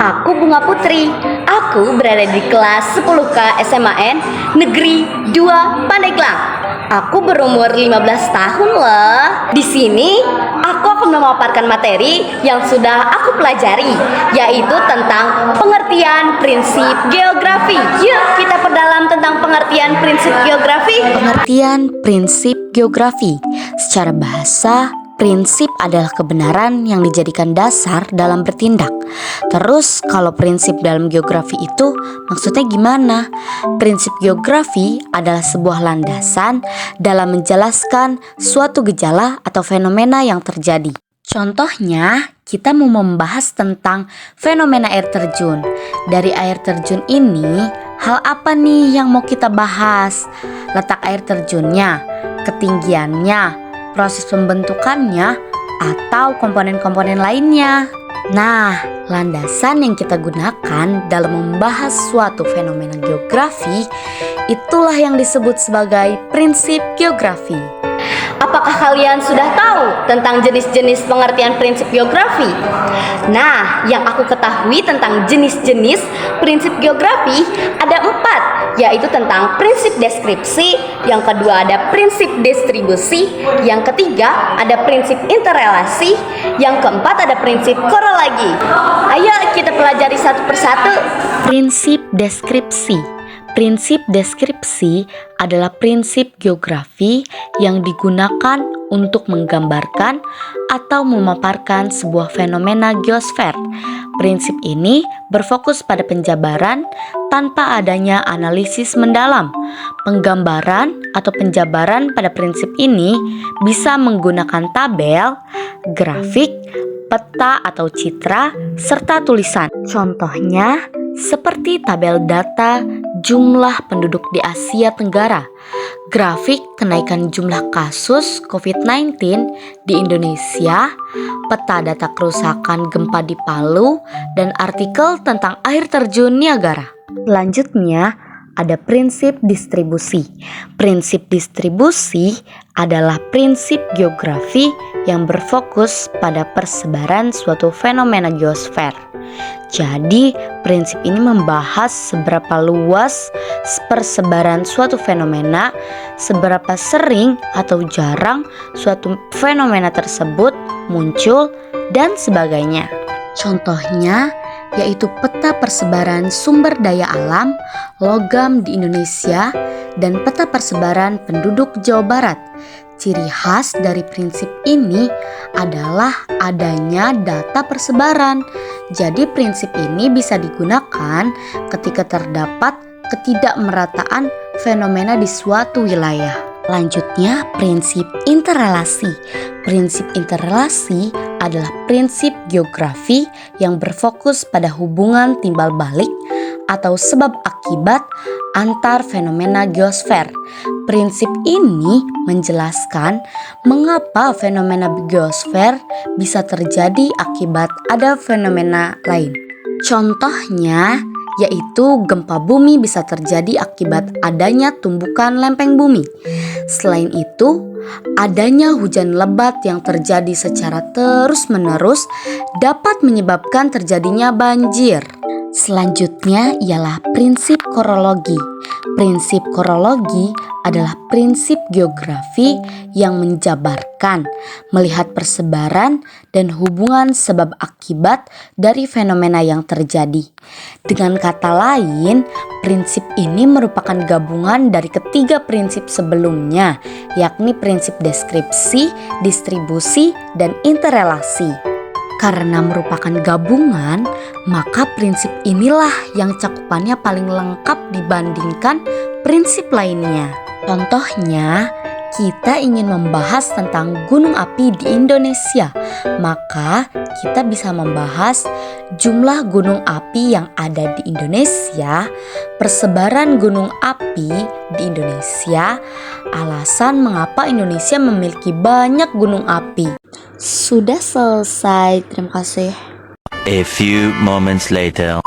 Aku Bunga Putri. Aku berada di kelas 10K SMAN Negeri 2 Pandeglang. Aku berumur 15 tahun loh. Di sini aku akan memaparkan materi yang sudah aku pelajari, yaitu tentang pengertian prinsip geografi. Yuk kita perdalam tentang pengertian prinsip geografi. Pengertian prinsip geografi. Secara bahasa, prinsip adalah kebenaran yang dijadikan dasar dalam bertindak. Terus kalau prinsip dalam geografi itu maksudnya gimana? Prinsip geografi adalah sebuah landasan dalam menjelaskan suatu gejala atau fenomena yang terjadi. Contohnya, kita mau membahas tentang fenomena air terjun. Dari air terjun ini, hal apa nih yang mau kita bahas? Letak air terjunnya, ketinggiannya, proses pembentukannya, atau komponen-komponen lainnya. Nah, landasan yang kita gunakan dalam membahas suatu fenomena geografi itulah yang disebut sebagai prinsip geografi. Apakah kalian sudah tahu tentang jenis-jenis pengertian prinsip geografi? Nah, yang aku ketahui tentang jenis-jenis prinsip geografi ada 4, yaitu tentang prinsip deskripsi, yang kedua ada prinsip distribusi, yang ketiga ada prinsip interrelasi, yang keempat ada prinsip korologi. Ayo kita pelajari satu persatu. Prinsip deskripsi. Prinsip deskripsi adalah prinsip geografi yang digunakan untuk menggambarkan atau memaparkan sebuah fenomena geosfer. Prinsip ini berfokus pada penjabaran tanpa adanya analisis mendalam. Penggambaran atau penjabaran pada prinsip ini bisa menggunakan tabel, grafik, peta atau citra, serta tulisan. Contohnya seperti tabel data jumlah penduduk di Asia Tenggara, grafik kenaikan jumlah kasus COVID-19 di Indonesia, peta data kerusakan gempa di Palu, dan artikel tentang air terjun Niagara. Selanjutnya, ada prinsip distribusi. Prinsip distribusi adalah prinsip geografi yang berfokus pada persebaran suatu fenomena geosfer. Jadi, prinsip ini membahas seberapa luas persebaran suatu fenomena, seberapa sering atau jarang suatu fenomena tersebut muncul, dan sebagainya. Contohnya, yaitu peta persebaran sumber daya alam, logam di Indonesia, dan peta persebaran penduduk Jawa Barat. Ciri khas dari prinsip ini adalah adanya data persebaran. Jadi prinsip ini bisa digunakan ketika terdapat ketidakmerataan fenomena di suatu wilayah. Selanjutnya, prinsip interrelasi. Prinsip interrelasi adalah prinsip geografi yang berfokus pada hubungan timbal balik atau sebab akibat antar fenomena geosfer. Prinsip ini menjelaskan mengapa fenomena geosfer bisa terjadi akibat ada fenomena lain. Contohnya yaitu gempa bumi bisa terjadi akibat adanya tumbukan lempeng bumi. Selain itu, adanya hujan lebat yang terjadi secara terus-menerus dapat menyebabkan terjadinya banjir. Selanjutnya ialah prinsip korologi. Prinsip korologi adalah prinsip geografi yang menjabarkan, melihat persebaran dan hubungan sebab akibat dari fenomena yang terjadi. Dengan kata lain, prinsip ini merupakan gabungan dari ketiga prinsip sebelumnya, yakni prinsip deskripsi, distribusi, dan interrelasi. Karena merupakan gabungan, maka prinsip inilah yang cakupannya paling lengkap dibandingkan prinsip lainnya. Contohnya, kita ingin membahas tentang gunung api di Indonesia, maka kita bisa membahas jumlah gunung api yang ada di Indonesia, persebaran gunung api di Indonesia, alasan mengapa Indonesia memiliki banyak gunung api. Sudah selesai, terima kasih. A few moments later.